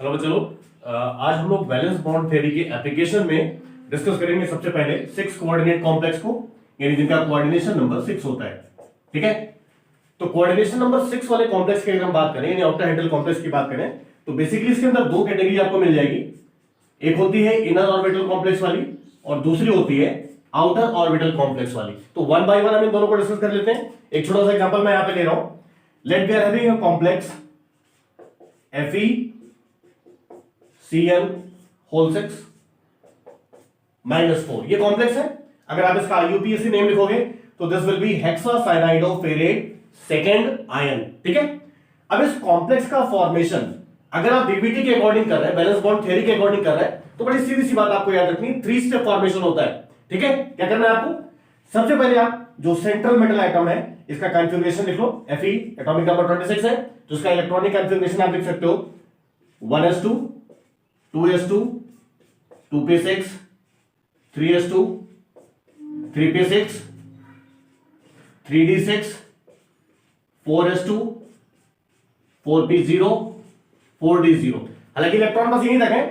Hello बच्चों, आज हम लोग वैलेंस बॉन्ड थ्योरी के एप्लीकेशन में डिस्कस करेंगे सबसे पहले 6 कोऑर्डिनेट कॉम्प्लेक्स को, यानी जिनका कोऑर्डिनेशन नंबर 6 होता है। ठीक है, तो कोऑर्डिनेशन नंबर 6 वाले कॉम्प्लेक्स की अगर हम बात करें यानी ऑक्टाहेड्रल कॉम्प्लेक्स की बात करें तो बेसिकली इसके अंदर दो कैटेगरी आपको मिल जाएगी। एक होती है इनर ऑर्बिटल कॉम्प्लेक्स वाली और दूसरी होती है आउटर ऑर्बिटल कॉम्प्लेक्स वाली। तो वन बाय वन हम इन दोनों को डिस्कस कर लेते हैं। एक छोटा सा एग्जांपल मैं यहां पे ले रहा हूं। Let we are having a complex FeCN whole 6 -4। ये कॉम्प्लेक्स है। अगर आप इसका IUPAC नेम लिखोगे तो this will be hexacyanidoferrate second ion. ठीक है, अब इस कॉम्प्लेक्स का फॉर्मेशन अगर आप DBT के अकॉर्डिंग कर रहे हैं, बैलेंस बॉन्ड थ्योरी के अकॉर्डिंग कर रहे हैं, तो बड़ी सीधी सी बात आपको याद रखनी है, 3 स्टेप फॉर्मेशन होता है। ठीक है, क्या करना है आपको? सबसे पहले आप जो सेंट्रल मेटल आइटम है इसका कॉन्फ़िगरेशन लिख लो। Fe एटॉमिक नंबर 26 है, तो इसका इलेक्ट्रॉनिक कॉन्फ़िगरेशन आप लिख सकते हो 1s2 2s2 2p6 3s2 3p6 3d6 4s2 4p0 4d0। हालांकि इलेक्ट्रॉन बस यही तक है,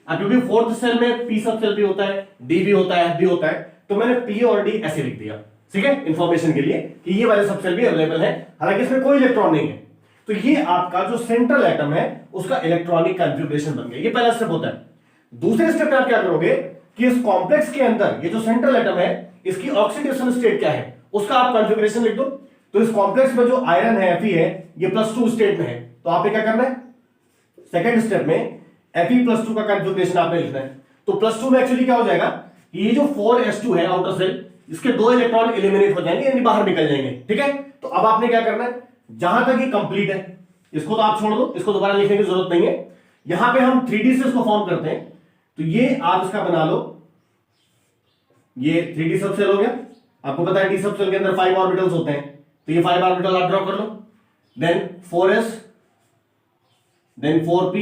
क्योंकि फोर्थ सेल में p सब सेल भी होता है, d भी होता है, f भी होता है, तो मैंने p और d ऐसे लिख दिया। ठीक है, इंफॉर्मेशन के लिए कि ये वाले सब सेल भी अवेलेबल है, हालांकि इसमें कोई इलेक्ट्रॉन नहीं है। तो ये आपका जो सेंट्रल एटम है उसका इलेक्ट्रॉनिक कॉन्फ़िगरेशन बन गया। ये पहला स्टेप होता है। दूसरे स्टेप में आप क्या करोगे कि इस कॉम्प्लेक्स के अंदर ये जो सेंट्रल एटम है इसकी ऑक्सीडेशन स्टेट क्या है उसका आप कॉन्फ़िगरेशन लिख दो। तो इस कॉम्प्लेक्स में जो आयरन है Fe है ये +2 स्टेट में है, तो आपने क्या करना है, सेकेंड स्टेप में Fe+2 का कॉन्फ़िगरेशन आपने लिखना है। तो +2 में एक्चुअली क्या हो जाएगा कि ये जो 4s2 है आउटर सेल, इसके 2 इलेक्ट्रॉन एलिमिनेट हो जाएंगे यानी बाहर निकल जाएंगे। ठीक है, तो अब आपने क्या करना है, जहां तक ये कंप्लीट है इसको तो आप छोड़ दो, इसको दोबारा लिखने की जरूरत नहीं है। यहां पे हम 3D से इसको फॉर्म करते हैं, तो ये आप इसका बना लो, ये 3D सब सेल हो गया। आपको पता है डी सब सेल के अंदर 5 ऑर्बिटल्स होते हैं, तो ये 5 ऑर्बिटल आप ड्रॉ कर लो। Then 4s then 4p,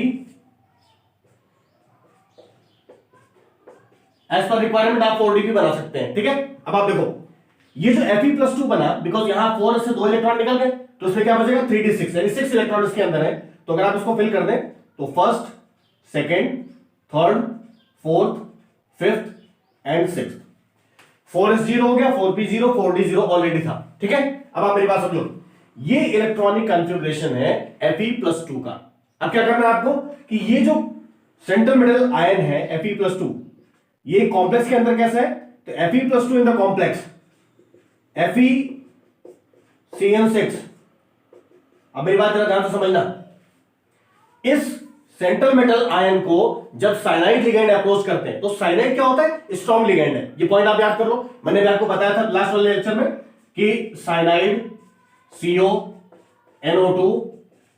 as per requirement आप 4d भी बना सकते हैं। ठीक है, अब आप देखो ये जो Fe+2 बना, बिकॉज यहां 4s से 2 इलेक्ट्रॉन निकल गए, तो इसमें क्या बचेगा 3d6, यानी 6 इलेक्ट्रॉन इसके अंदर है। तो अगर आप इसको फिल कर दें तो first second third fourth fifth and sixth, 4s 0 हो गया, 4p 0 4d 0 ऑलरेडी था। ठीक है, अब आप मेरी बात समझ लो, ये इलेक्ट्रॉनिक कॉन्फ़िगरेशन है Fe+2 का। अब क्या करना है आपको कि ये जो सेंट्रल मेटल आयन है Fe+2, ये कॉम्प्लेक्स के अंदर कैसा है, तो Fe+2 in the complex FeCN6। अब मेरी बात जरा ध्यान से समझना, इस सेंट्रल मेटल आयन को जब साइनाइड लिगेंड अप्रोच करते हैं तो साइनाइड क्या होता है, स्ट्रॉन्ग लिगेंड है। ये पॉइंट आप याद कर लो, मैंने भी आपको बताया था लास्ट वाले लेक्चर में कि साइनाइड CO NO2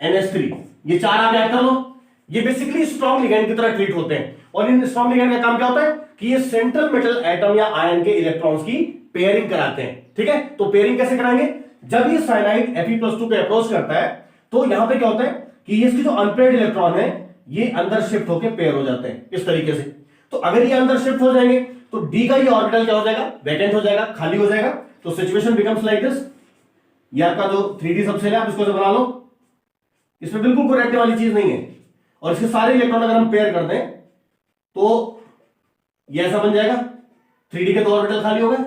NH3 ये 4 आप याद कर लो। ये बेसिकली स्ट्रॉन्ग लिगेंड की तरह ट्रीट होते हैं, और इन स्ट्रॉन्ग लिगेंड का काम क्या होता है कि ये सेंट्रल मेटल एटम या आयन के इलेक्ट्रॉन्स की पेयरिंग कराते हैं। ठीक है, तो पेयरिंग कैसे कराएंगे, जब ये साइनाइड Fe+2 पे अप्रोच करता है तो यहां पे क्या होता है कि इसके जो अनपेयर्ड इलेक्ट्रॉन है ये अंदर शिफ्ट होकर पेयर हो जाते हैं इस तरीके से। तो अगर ये अंदर शिफ्ट हो जाएंगे तो D का ये ऑर्बिटल क्या हो जाएगा, वैकेंट हो जाएगा, खाली हो जाएगा। तो सिचुएशन बिकम्स लाइक दिस। ये आपका जो 3D सबसेल है आप इसको बना लो, इसमें बिल्कुल कोई रटने वाली चीज नहीं है, और इसके सारे इलेक्ट्रॉन अगर हम पेयर कर दें तो ये ऐसा बन जाएगा, 3D के 2 ऑर्बिटल खाली हो गए,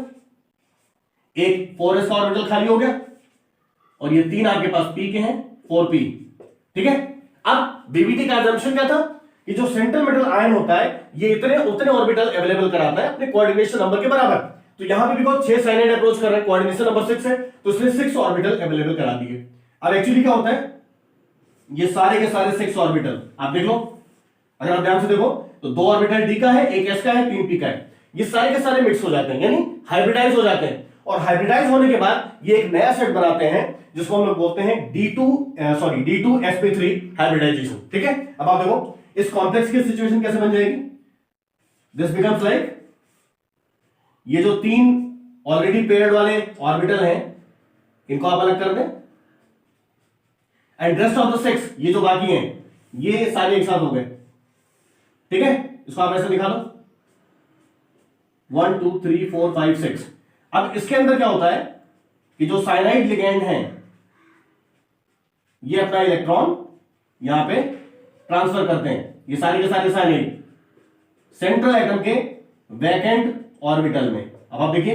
एक 4s का ऑर्बिटल खाली हो गया, और ये 3 आपके पास p के हैं 4p। ठीक है, अब BBT का assumption क्या था कि जो सेंट्रल मेटल आयन होता है ये इतने उतने ऑर्बिटल अवेलेबल कराता है अपने कोऑर्डिनेशन नंबर के बराबर। तो यहां पे बिकॉज़ 6 साइनाइड अप्रोच कर रहे हैं, कोऑर्डिनेशन नंबर 6 है, तो इसने 6 ऑर्बिटल अवेलेबल करा दिए। अब एक्चुअली क्या होता है, ये सारे के सारे 6 ऑर्बिटल आप देख लो, अगर आप ध्यान से देखो तो 2 ऑर्बिटल D का है, एक S का है, 3 P का है, ये सारे के सारे मिक्स हो जाते हैं यानी हाइब्रिडाइज हो जाते हैं, और हाइब्रिडाइज होने के बाद ये एक नया सेट बनाते हैं जिसको हम लोग बोलते हैं D2sp3 हाइब्रिडाइजेशन। ठीक है, अब आप देखो इस कॉम्प्लेक्स की सिचुएशन कैसे बन जाएगी, दिस बिकम्स लाइक, ये जो 3 ऑलरेडी पेयर्ड वाले ऑर्बिटल हैं इनको आप अलग कर दें, एंड रेस्ट ऑफ द 6 ये जो बाकी हैं ये सारे एक साथ हो गए। ठीक है, इसको आप ऐसे दिखा दो 1 2 3 4 5 6। अब इसके अंदर क्या होता है कि जो साइनाइड लिगेंड है ये अपना इलेक्ट्रॉन यहां पे ट्रांसफर करते हैं, ये सारे के सारे साइनाइड सेंट्रल एटम के वैकेंट ऑर्बिटल में। अब आप देखिए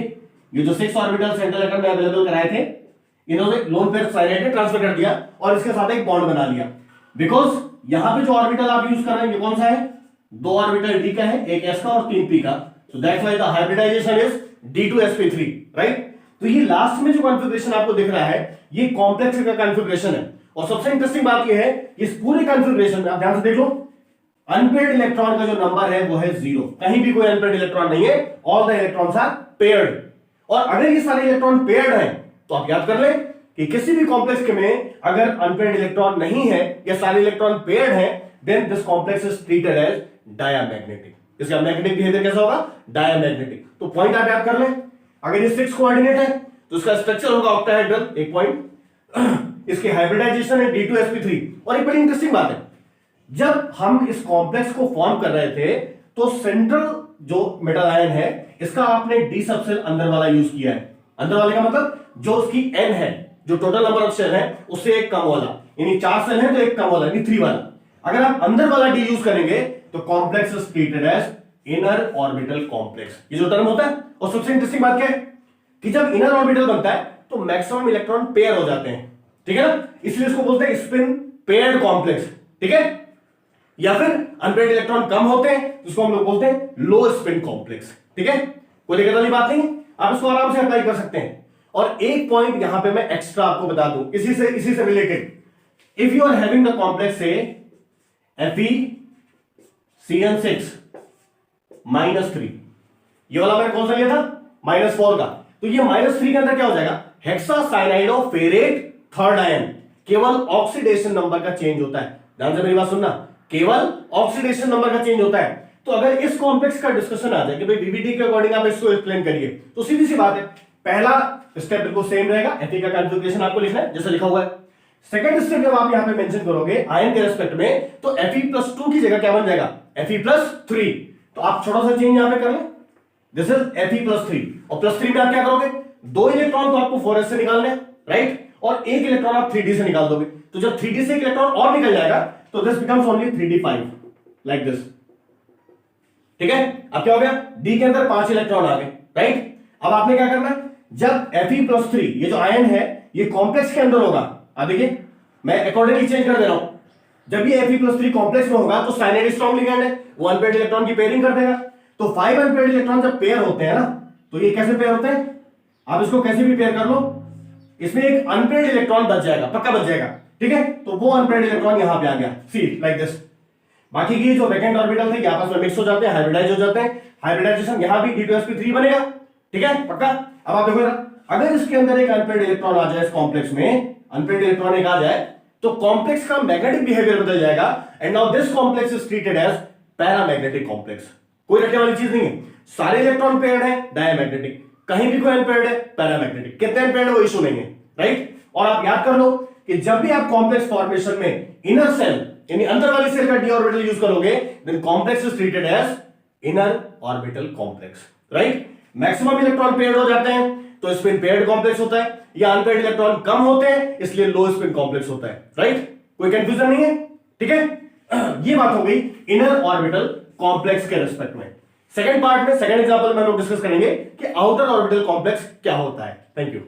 ये जो 6 ऑर्बिटल सेंट्रल एटम में अवेलेबल कराए थे, इन्होंने लोन पेयर साइनाइड में ट्रांसफर कर दिया और इसके साथ एक बॉन्ड बना लिया। बिकॉज यहां पे जो ऑर्बिटल आप यूज कर रहे हैं ये कौन सा है, 2 ऑर्बिटल डी का है, एक एस का और 3 पी का। So that's why the hybridization is d2sp3, right. तो ये लास्ट में जो कॉन्फ़िगरेशन आपको दिख रहा है ये कॉम्प्लेक्स का कॉन्फ़िगरेशन है। और सबसे इंटरेस्टिंग बात ये है इस पूरे कॉन्फ़िगरेशन में आप ध्यान से देख लो, अनपेयर्ड इलेक्ट्रॉन का जो नंबर है वो है 0, कहीं भी कोई अनपेयर्ड इलेक्ट्रॉन नहीं है, all the electrons are paired. और अगर ये सारे इलेक्ट्रॉन पेयर्ड हैं तो आप याद कर लें कि किसी भी कॉम्प्लेक्स में अगर अनपेयर्ड इलेक्ट्रॉन नहीं है या सारे इलेक्ट्रॉन पेयर्ड हैं, then this complex is treated as diamagnetic. इसका मैग्नेटिक बिहेवियर कैसा होगा, डायमैग्नेटिक। तो पॉइंट आप याद कर लें, अगर ये 6 कोऑर्डिनेट है तो इसका स्ट्रक्चर होगा ऑक्टाहेड्रल, एक पॉइंट। इसकी हाइब्रिडाइजेशन है d2sp3। और एक बड़ी इंटरेस्टिंग बात है, जब हम इस कॉम्प्लेक्स को फॉर्म कर रहे थे तो सेंट्रल जो मेटल आयन है इसका आपने डी सब सेल अंदर वाला यूज किया है। अंदर वाले का मतलब जो उसकी n है, जो टोटल नंबर ऑफ सेल है उससे एक कम वाला, यानी 4 सेल है तो एक कम वाला, यानी 3 वाला। अगर आप अंदर वाला डी यूज करेंगे तो complex is treated as inner orbital complex, ये जो टर्म होता है। और सबसे इंटरेस्टिंग बात क्या है कि जब इनर ऑर्बिटल बनता है तो मैक्सिमम इलेक्ट्रॉन पेयर हो जाते हैं, ठीक है ना, इसलिए इसको बोलते हैं स्पिन पेयर्ड कॉम्प्लेक्स, ठीक है। या फिर अनपेयर्ड इलेक्ट्रॉन कम होते हैं जिसको हम लोग बोलते हैं लो स्पिन कॉम्प्लेक्स, ठीक है। कोई दिक्कत वाली बात नहीं, आप इसको आराम से अप्लाई कर सकते हैं। और एक पॉइंट यहां पे मैं एक्स्ट्रा आपको बता दूं इसी से related, if you are having the complex से FeCN6 -3, ये वाला मैंने कौन सा लिया था, -4 का, तो ये -3 के अंदर क्या हो जाएगा, हेक्सासाइनाइडोफेरेट थर्ड आयन। केवल ऑक्सीडेशन नंबर का चेंज होता है, ध्यान से मेरी बात सुनना, केवल ऑक्सीडेशन नंबर का चेंज होता है। तो अगर इस कॉम्प्लेक्स का डिस्कशन आ जाए कि भाई बीबीटी के अकॉर्डिंग आप इसको एक्सप्लेन करिए, तो सीधी सी बात है, पहला स्टेप बिल्कुल सेम रहेगा, Fe का कॉन्फ़िगरेशन आपको लिखना है जैसा लिखा हुआ है। सेकंड स्टेप जब आप यहां पे मेंशन करोगे आयन के रेस्पेक्ट में, तो Fe+2 की जगह क्या बन जाएगा, Fe+3। तो आप छोटा सा चेंज यहां पे कर लें, दिस इज Fe+3। और +3 में आप क्या करोगे, 2 इलेक्ट्रॉन तो आपको 4s से निकालने हैं, राइट, और 1 इलेक्ट्रॉन आप 3d से निकाल दोगे। तो जब 3d से 1 इलेक्ट्रॉन और निकल जाएगा तो this becomes only 3d5 like this, ठीक है। अब क्या हो गया, d के अंदर 5 इलेक्ट्रॉन आ गए, राइट। अब आपने क्या करना है, जब Fe+3 ये जो आयन है ये कॉम्प्लेक्स के अंदर होगा, आप देखिए मैं अकॉर्डिंगली चेंज कर दे रहा हूं, जब ये Fe+3 कॉम्प्लेक्स में होगा तो साइनाइड स्ट्रांग लिगैंड है, वो अनपेयर्ड इलेक्ट्रॉन की पेयरिंग कर देगा। तो 5 अनपेयर्ड इलेक्ट्रॉन जब पेयर होते हैं ना, तो ये कैसे पेयर होते हैं, आप इसको कैसे भी पेयर कर लो, इसमें एक अनपेयर्ड इलेक्ट्रॉन बच जाएगा, पक्का बच जाएगा, ठीक है। तो वो अनपेयर्ड इलेक्ट्रॉन यहां पे आ गया, सी लाइक दिस। बाकी की जो वैकेंट ऑर्बिटल थे आपस में मिक्स हो जाते हैं, हाइब्रिडाइज हो जाते हैं, हाइब्रिडाइजेशन यहां भी d2sp3 बनेगा, ठीक है, पक्का। अब आप देखो ना, अगर इसके अंदर एक अनपेयर्ड इलेक्ट्रॉन आ जाए, इस कॉम्प्लेक्स में अनपेयर्ड इलेक्ट्रॉन एक आ जाए, तो कॉम्प्लेक्स का मैग्नेटिक बिहेवियर बदल जाएगा, and now this complex is treated as paramagnetic complex. कोई रखने वाली चीज नहीं है, सारे इलेक्ट्रॉन पेयर्ड है डायमैग्नेटिक, कहीं भी कोई अनपेयर्ड है पैरामैग्नेटिक, कितने अनपेयर्ड है वो इशू नहीं है, राइट। और आप याद कर लो कि जब भी आप कॉम्प्लेक्स फॉर्मेशन में इनर सेल यानी अंदर वाली सेल का डी ऑर्बिटल यूज करोगे, then complex is treated as inner orbital complex, right. Maximum electron paired हो जाते हैं तो स्पिन पेयर्ड कॉम्प्लेक्स होता है, या अनपेयर्ड इलेक्ट्रॉन कम होते हैं इसलिए लो स्पिन कॉम्प्लेक्स होता है, राइट। कोई कंफ्यूजन नहीं है, ठीक है। ये बात हो गई इनर ऑर्बिटल कॉम्प्लेक्स के रिस्पेक्ट में। सेकंड पार्ट में, सेकंड एग्जांपल में हम लोग डिस्कस करेंगे कि आउटर ऑर्बिटल कॉम्प्लेक्स क्या होता है। Thank you.